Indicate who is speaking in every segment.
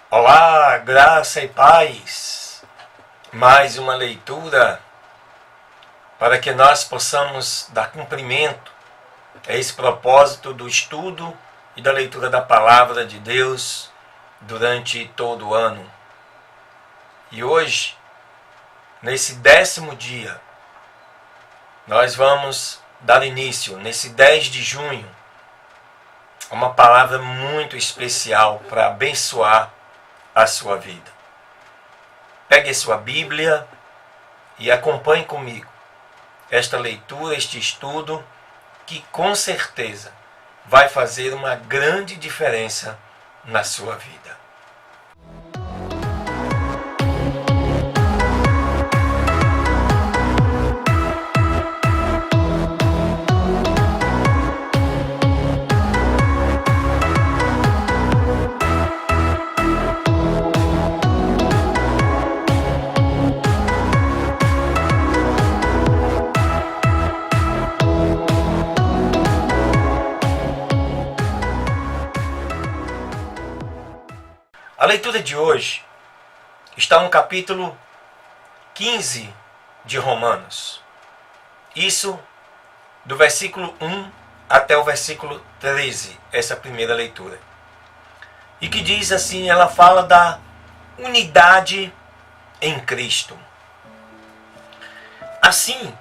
Speaker 1: Olá, graça e paz. Mais uma leitura para que nós possamos dar cumprimento a esse propósito do estudo e da leitura da palavra de Deus durante todo o ano. E hoje, nesse 10º dia, nós vamos dar início, nesse 10 de junho, a uma palavra muito especial para abençoar a sua vida. Pegue a sua Bíblia e acompanhe comigo esta leitura, este estudo, que com certeza vai fazer uma grande diferença na sua vida. A leitura de hoje está no capítulo 15 de Romanos. Isso do versículo 1 até o versículo 13, essa primeira leitura. E que diz assim, ela fala da unidade em Cristo. Assim,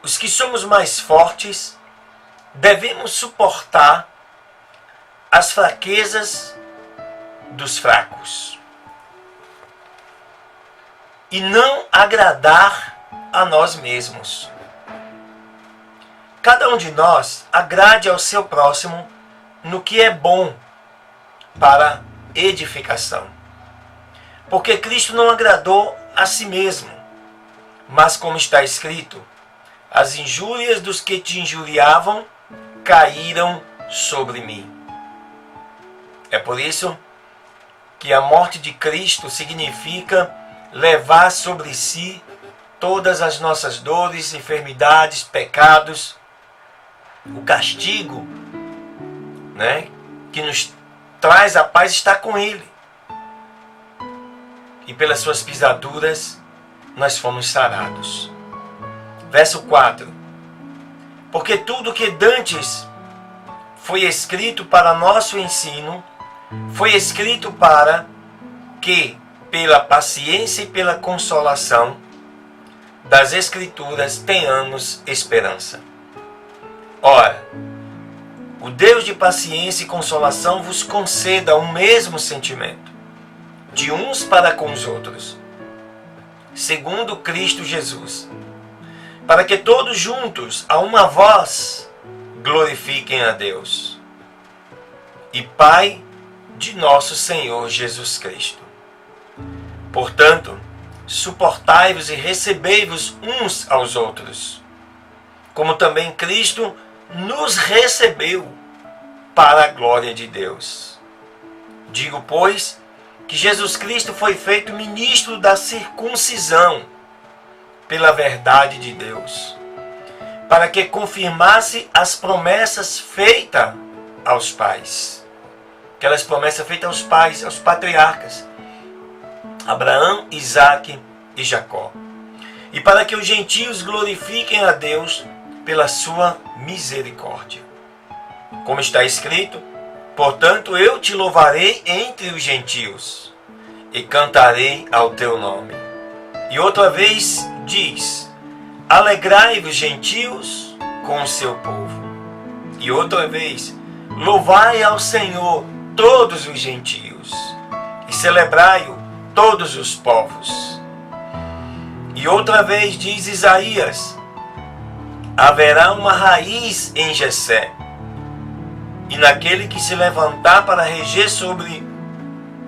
Speaker 1: os que somos mais fortes devemos suportar as fraquezas dos fracos e não agradar a nós mesmos. Cada um de nós agrade ao seu próximo no que é bom para edificação, porque Cristo não agradou a si mesmo, mas como está escrito, as injúrias dos que te injuriavam caíram sobre mim. É por isso que a morte de Cristo significa levar sobre si todas as nossas dores, enfermidades, pecados, o castigo, que nos traz a paz está com Ele. E pelas suas pisaduras nós fomos sarados. Verso 4. Porque tudo que dantes foi escrito para nosso ensino, foi escrito para que, pela paciência e pela consolação das Escrituras, tenhamos esperança. Ora, o Deus de paciência e consolação vos conceda o mesmo sentimento, de uns para com os outros, segundo Cristo Jesus, para que todos juntos, a uma voz, glorifiquem a Deus e Pai de nosso Senhor Jesus Cristo. Portanto, suportai-vos e recebei-vos uns aos outros, como também Cristo nos recebeu para a glória de Deus. Digo, pois, que Jesus Cristo foi feito ministro da circuncisão pela verdade de Deus, para que confirmasse as promessas feitas aos pais. Aquelas promessas feitas aos pais, aos patriarcas, Abraão, Isaque e Jacó. E para que os gentios glorifiquem a Deus pela sua misericórdia. Como está escrito, portanto eu te louvarei entre os gentios e cantarei ao teu nome. E outra vez diz, alegrai-vos gentios com o seu povo. E outra vez, louvai ao Senhor todos os gentios, e celebrai-o todos os povos. E outra vez diz Isaías, haverá uma raiz em Jessé, e naquele que se levantar para reger sobre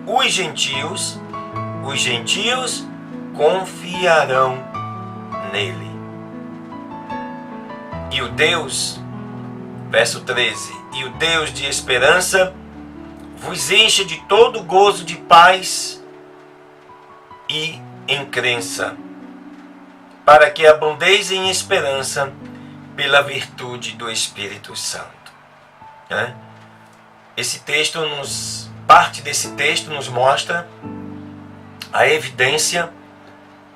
Speaker 1: os gentios confiarão nele. E o Deus, verso 13, e o Deus de esperança vos encha de todo gozo de paz e em crença, para que abundeis em esperança pela virtude do Espírito Santo. Esse texto nos parte desse texto nos mostra a evidência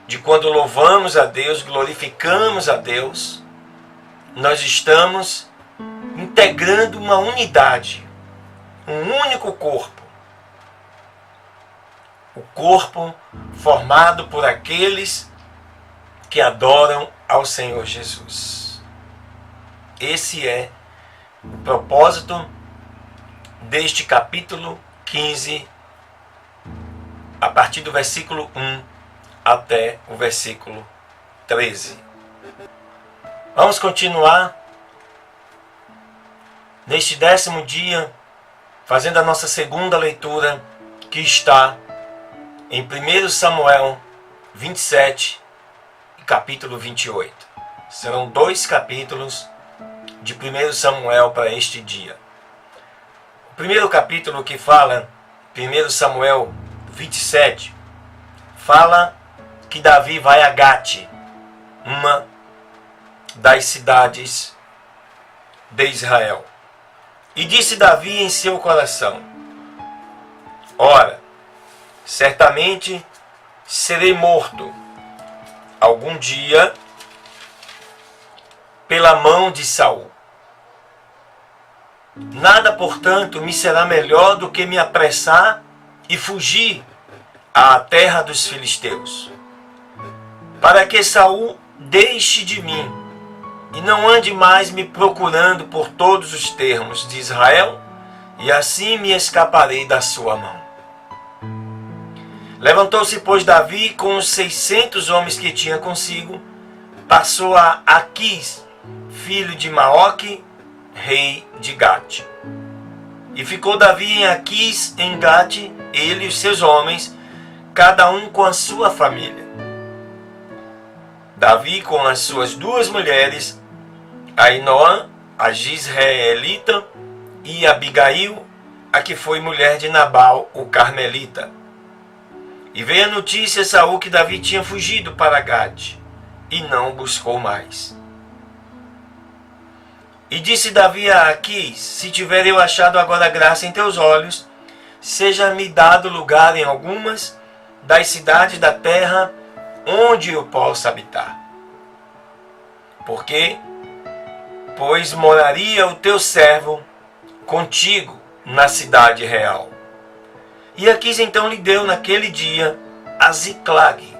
Speaker 1: de quando louvamos a Deus, glorificamos a Deus, nós estamos integrando uma unidade, um único corpo. O corpo formado por aqueles que adoram ao Senhor Jesus. Esse é o propósito deste capítulo 15, a partir do versículo 1 até o versículo 13. Vamos continuar neste 10º dia, fazendo a nossa segunda leitura, que está em 1 Samuel 27 e capítulo 28. Serão 2 capítulos de 1 Samuel para este dia. O primeiro capítulo, que fala, 1 Samuel 27, fala que Davi vai a Gate, uma das cidades de Israel. E disse Davi em seu coração: ora, certamente serei morto algum dia pela mão de Saul. Nada, portanto, me será melhor do que me apressar e fugir à terra dos filisteus, para que Saul deixe de mim e não ande mais me procurando por todos os termos de Israel, e assim me escaparei da sua mão. Levantou-se, pois, Davi com os 600 homens que tinha consigo, passou a Aquis, filho de Maoque, rei de Gate. E ficou Davi em Aquis, em Gate, ele e os seus homens, cada um com a sua família. Davi com as suas 2 mulheres, Ainoã, a Gisraelita, e Abigail, a que foi mulher de Nabal, o Carmelita. E veio a notícia a Saul que Davi tinha fugido para Gade, e não o buscou mais. E disse Davi a Aquis: se tiver eu achado agora graça em teus olhos, seja-me dado lugar em algumas das cidades da terra onde eu possa habitar. Porque, pois moraria o teu servo contigo na cidade real. E Aquis então lhe deu naquele dia a Ziclag.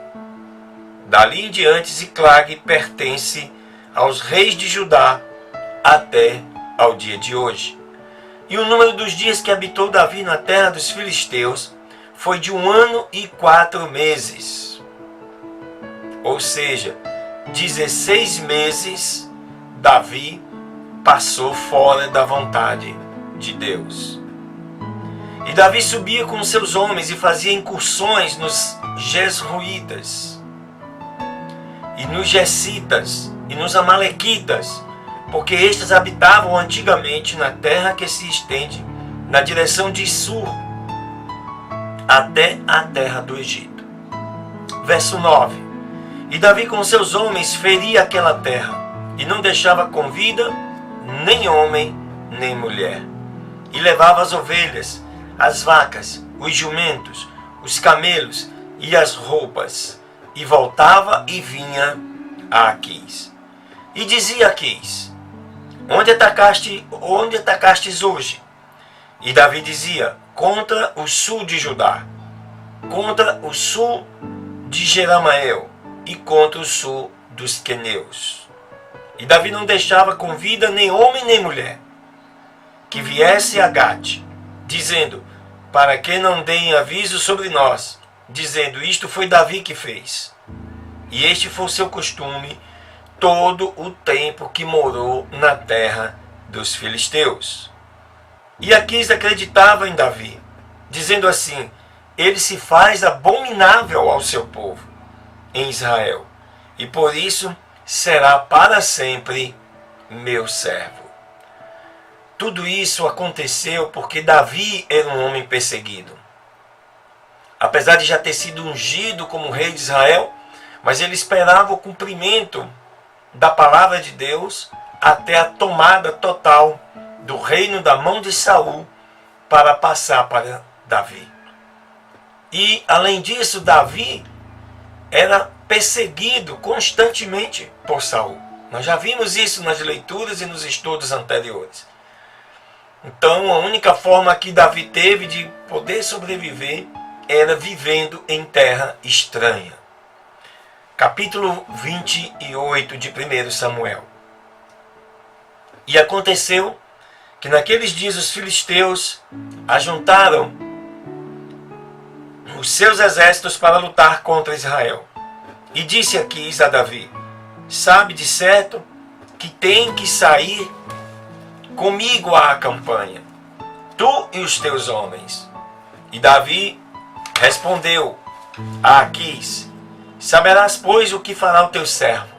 Speaker 1: Dali em diante Ziclag pertence aos reis de Judá até ao dia de hoje. E o número dos dias que habitou Davi na terra dos filisteus foi de 1 ano e 4 meses. Ou seja, 16 meses Davi passou fora da vontade de Deus. E Davi subia com seus homens e fazia incursões nos Gesruítas, e nos Gessitas, e nos Amalequitas, porque estes habitavam antigamente na terra que se estende na direção de Sur, até a terra do Egito. Verso 9. E Davi com seus homens feria aquela terra, e não deixava com vida nem homem, nem mulher. E levava as ovelhas, as vacas, os jumentos, os camelos e as roupas, e voltava e vinha a Aquis. E dizia a Aquis: onde atacastes hoje? E Davi dizia: contra o sul de Judá, contra o sul de Jeramael e contra o sul dos queneus. E Davi não deixava com vida nem homem nem mulher que viesse a Gate, dizendo: para que não deem aviso sobre nós, dizendo: isto foi Davi que fez. E este foi o seu costume todo o tempo que morou na terra dos filisteus. E Aquis acreditava em Davi, dizendo assim: ele se faz abominável ao seu povo em Israel, e por isso será para sempre meu servo. Tudo isso aconteceu porque Davi era um homem perseguido. Apesar de já ter sido ungido como rei de Israel, mas ele esperava o cumprimento da palavra de Deus até a tomada total do reino da mão de Saul para passar para Davi. E, além disso, Davi era perseguido constantemente por Saul. Nós já vimos isso nas leituras e nos estudos anteriores. Então, a única forma que Davi teve de poder sobreviver era vivendo em terra estranha. Capítulo 28 de 1 Samuel. E aconteceu que naqueles dias os filisteus ajuntaram os seus exércitos para lutar contra Israel. E disse Aquis a Davi: sabe de certo que tem que sair comigo à campanha, tu e os teus homens. E Davi respondeu a Aquis: saberás, pois, o que fará o teu servo.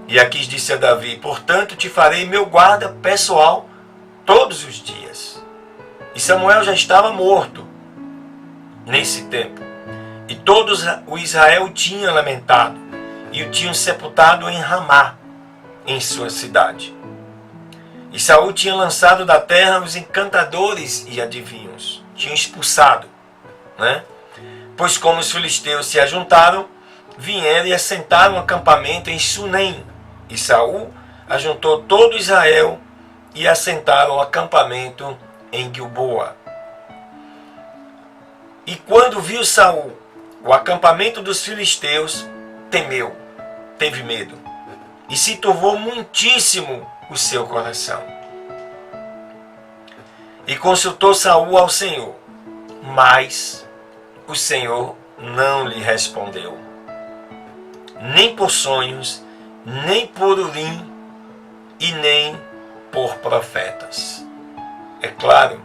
Speaker 1: E Aquis disse a Davi: portanto, te farei meu guarda pessoal todos os dias. E Samuel já estava morto nesse tempo. E todo o Israel o tinha lamentado, e o tinham sepultado em Ramá, em sua cidade. E Saul tinha lançado da terra os encantadores e adivinhos. Tinha expulsado, né? Pois como os filisteus se ajuntaram, vieram e assentaram um acampamento em Sunem. E Saul ajuntou todo Israel e assentaram um acampamento em Gilboa. E quando viu Saul o acampamento dos filisteus, temeu, teve medo, e se turvou muitíssimo o seu coração. E consultou Saul ao Senhor, mas o Senhor não lhe respondeu, nem por sonhos, nem por Urim, e nem por profetas. É claro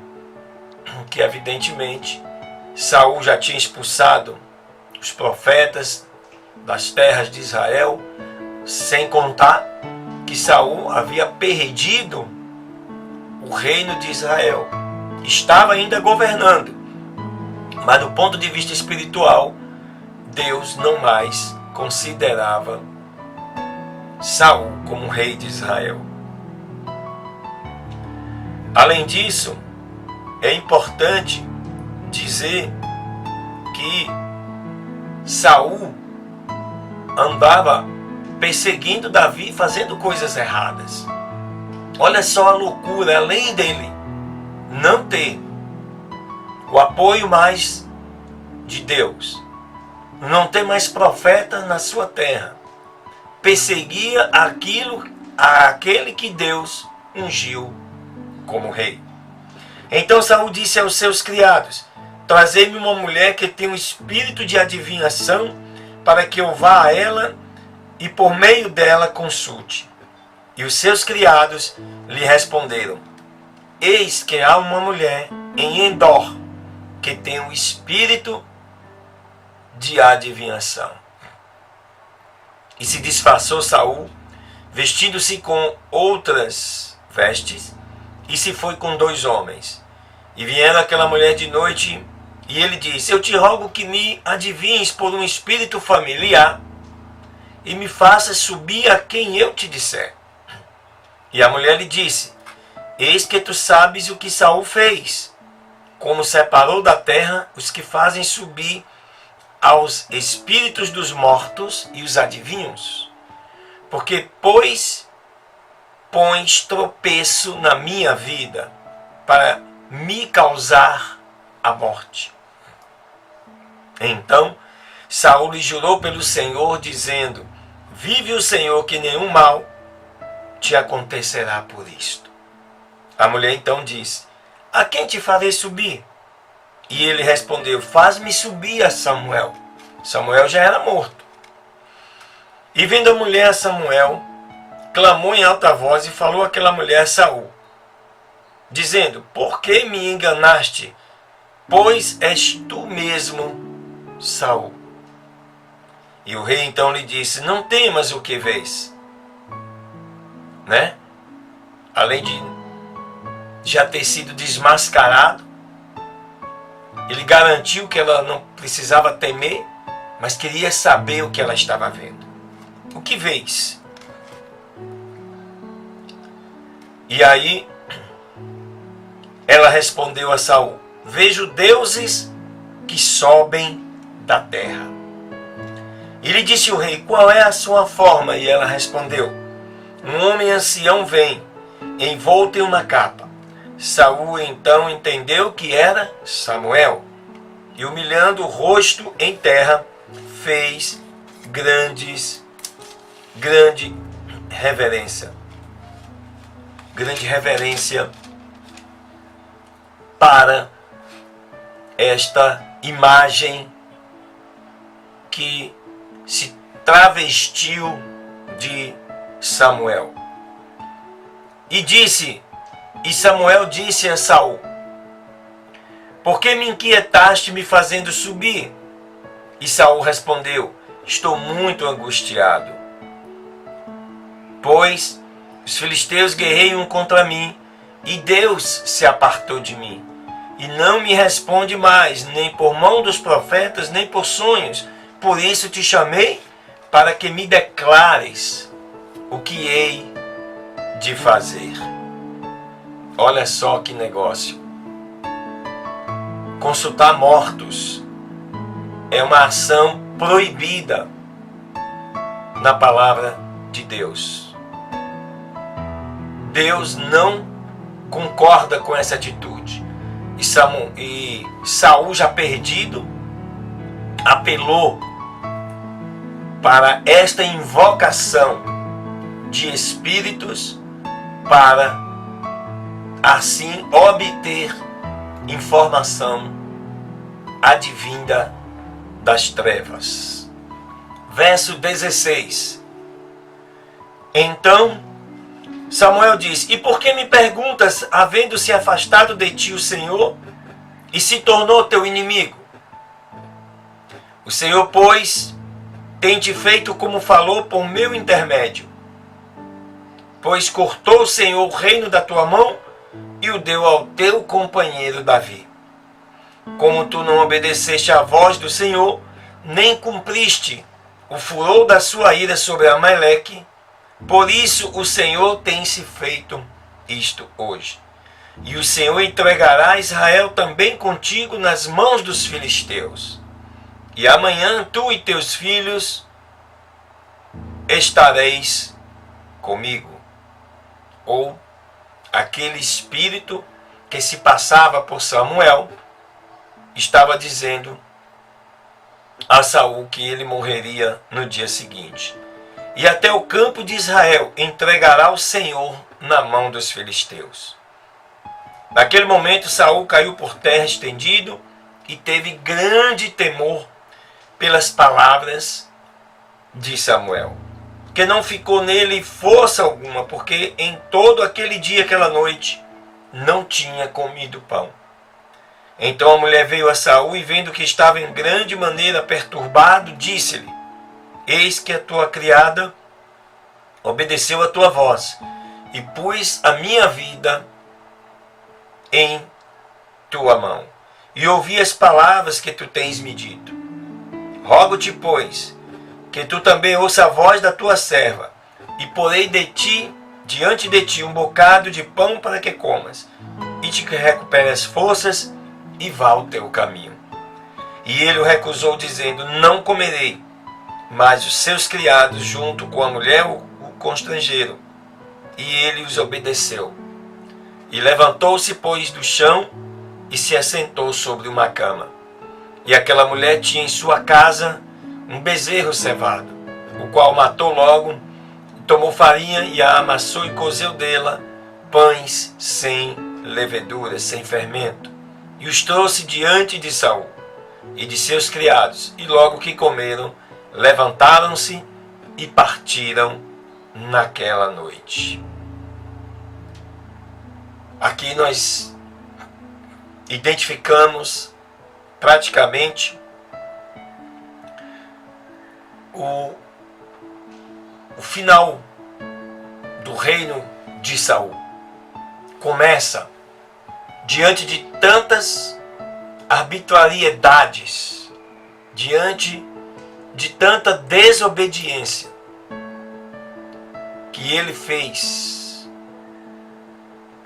Speaker 1: que, evidentemente, Saul já tinha expulsado os profetas das terras de Israel, sem contar que Saul havia perdido o reino de Israel. Estava ainda governando, mas do ponto de vista espiritual, Deus não mais considerava Saul como rei de Israel. Além disso, é importante dizer que Saul andava perseguindo Davi, fazendo coisas erradas. Olha só a loucura, além dele não ter o apoio mais de Deus, não ter mais profeta na sua terra, perseguia aquele que Deus ungiu como rei. Então Saul disse aos seus criados: trazei-me uma mulher que tem um espírito de adivinhação, para que eu vá a ela e por meio dela consulte. E os seus criados lhe responderam: eis que há uma mulher em Endor que tem um espírito de adivinhação. E se disfarçou Saul, vestindo-se com outras vestes, e se foi com 2 homens. E vieram aquela mulher de noite, e ele disse: eu te rogo que me adivinhes por um espírito familiar, e me faças subir a quem eu te disser. E a mulher lhe disse: eis que tu sabes o que Saul fez, como separou da terra os que fazem subir aos espíritos dos mortos e os adivinhos, porque pões tropeço na minha vida para me causar a morte. Então Saul lhe jurou pelo Senhor, dizendo: vive o Senhor, que nenhum mal te acontecerá por isto. A mulher então disse: a quem te farei subir? E ele respondeu: faz-me subir a Samuel. Samuel já era morto. E vindo a mulher a Samuel, clamou em alta voz e falou àquela mulher a Saul, dizendo: por que me enganaste? Pois és tu mesmo, Saul. E o rei então lhe disse: não temas o que vês. Né? Além de já ter sido desmascarado, ele garantiu que ela não precisava temer, mas queria saber o que ela estava vendo. O que vês? E aí ela respondeu a Saul: vejo deuses que sobem da terra. E lhe disse o rei: qual é a sua forma? E ela respondeu: um homem ancião vem, envolto em uma capa. Saul então entendeu que era Samuel, e humilhando o rosto em terra, fez grande reverência. Grande reverência para esta imagem que se travestiu de Samuel. E Samuel disse a Saul: por que me inquietaste me fazendo subir? E Saul respondeu: estou muito angustiado, pois os filisteus guerreiam contra mim, e Deus se apartou de mim, e não me responde mais, nem por mão dos profetas, nem por sonhos. Por isso te chamei, para que me declares o que hei de fazer. Olha só que negócio. Consultar mortos é uma ação proibida na palavra de Deus. Deus não concorda com essa atitude. E Saul, já perdido, apelou para esta invocação de espíritos para assim obter informação advinda das trevas. Verso 16. Então Samuel disse: e por que me perguntas, havendo se afastado de ti o Senhor, e se tornou teu inimigo? O Senhor, pois, tem-te feito como falou por meu intermédio. Pois cortou o Senhor o reino da tua mão, e o deu ao teu companheiro Davi. Como tu não obedeceste à voz do Senhor, nem cumpriste o furor da sua ira sobre Amaleque, por isso o Senhor tem se feito isto hoje. E o Senhor entregará Israel também contigo nas mãos dos filisteus. E amanhã tu e teus filhos estareis comigo. Ou aquele espírito que se passava por Samuel estava dizendo a Saul que ele morreria no dia seguinte. E até o campo de Israel entregará o Senhor na mão dos filisteus. Naquele momento Saul caiu por terra estendido e teve grande temor pelas palavras de Samuel, que não ficou nele força alguma, porque em todo aquele dia, aquela noite, não tinha comido pão. Então a mulher veio a Saul e, vendo que estava em grande maneira perturbado, disse-lhe: eis que a tua criada obedeceu a tua voz, e pus a minha vida em tua mão, e ouvi as palavras que tu tens me dito. Rogo-te, pois, que tu também ouça a voz da tua serva, e porei diante de ti um bocado de pão para que comas, e te recupere as forças, e vá ao teu caminho. E ele o recusou, dizendo: não comerei. Mas os seus criados, junto com a mulher, o constrangeram, e ele os obedeceu. E levantou-se, pois, do chão, e se assentou sobre uma cama. E aquela mulher tinha em sua casa um bezerro cevado, o qual matou logo, tomou farinha e a amassou e cozeu dela pães sem levedura, sem fermento, e os trouxe diante de Saul e de seus criados, e logo que comeram, levantaram-se e partiram naquela noite. Aqui nós identificamos praticamente o final do reino de Saul. Começa diante de tantas arbitrariedades, diante de tanta desobediência que ele fez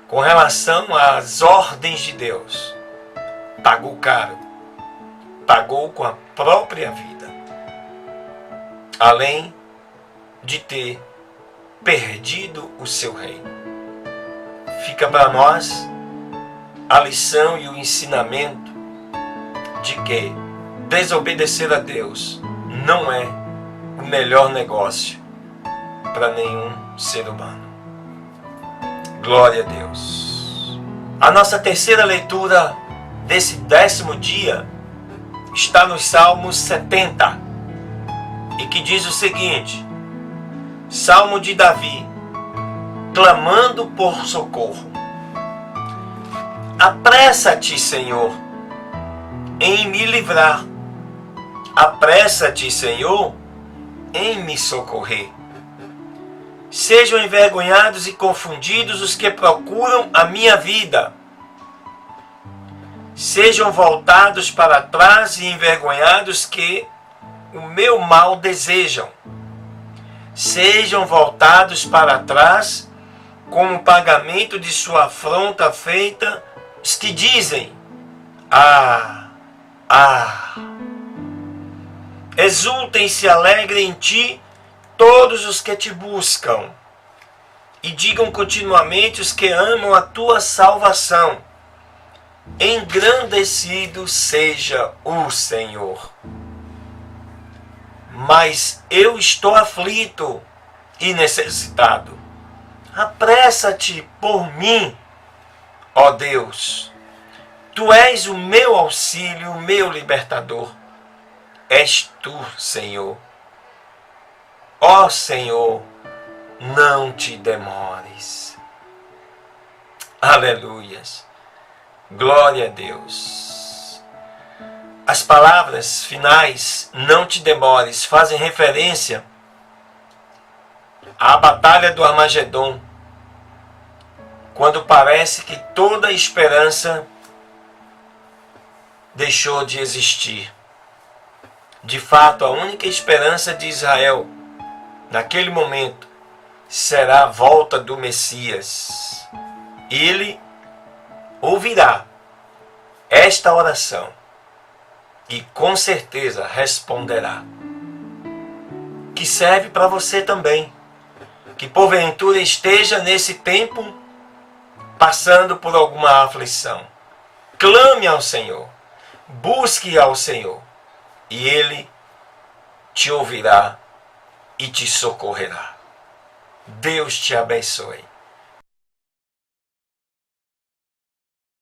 Speaker 1: com relação às ordens de Deus. pagou caro, pagou com a própria vida, além de ter perdido o seu reino. Fica para nós a lição e o ensinamento de que desobedecer a Deus não é o melhor negócio para nenhum ser humano. Glória a Deus. A nossa terceira leitura desse 10º dia está nos Salmos 70 e que diz o seguinte: Salmo de Davi, clamando por socorro. Apressa-te, Senhor, em me livrar. Apressa-te, Senhor, em me socorrer. Sejam envergonhados e confundidos os que procuram a minha vida. Sejam voltados para trás e envergonhados que o meu mal desejam. Sejam voltados para trás como o pagamento de sua afronta feita os que dizem: Exultem e se alegrem em ti todos os que te buscam, e digam continuamente os que amam a tua salvação: engrandecido seja o Senhor. Mas eu estou aflito e necessitado. Apressa-te por mim, ó Deus. Tu és o meu auxílio, o meu libertador. És tu, Senhor. Ó Senhor, não te demores. Aleluias. Glória a Deus. As palavras finais, não te demores, fazem referência à batalha do Armagedon, quando parece que toda a esperança deixou de existir. De fato, a única esperança de Israel, naquele momento, será a volta do Messias. Ele ouvirá esta oração e com certeza responderá. Que serve para você também, que porventura esteja nesse tempo passando por alguma aflição. Clame ao Senhor, busque ao Senhor, e Ele te ouvirá e te socorrerá. Deus te abençoe.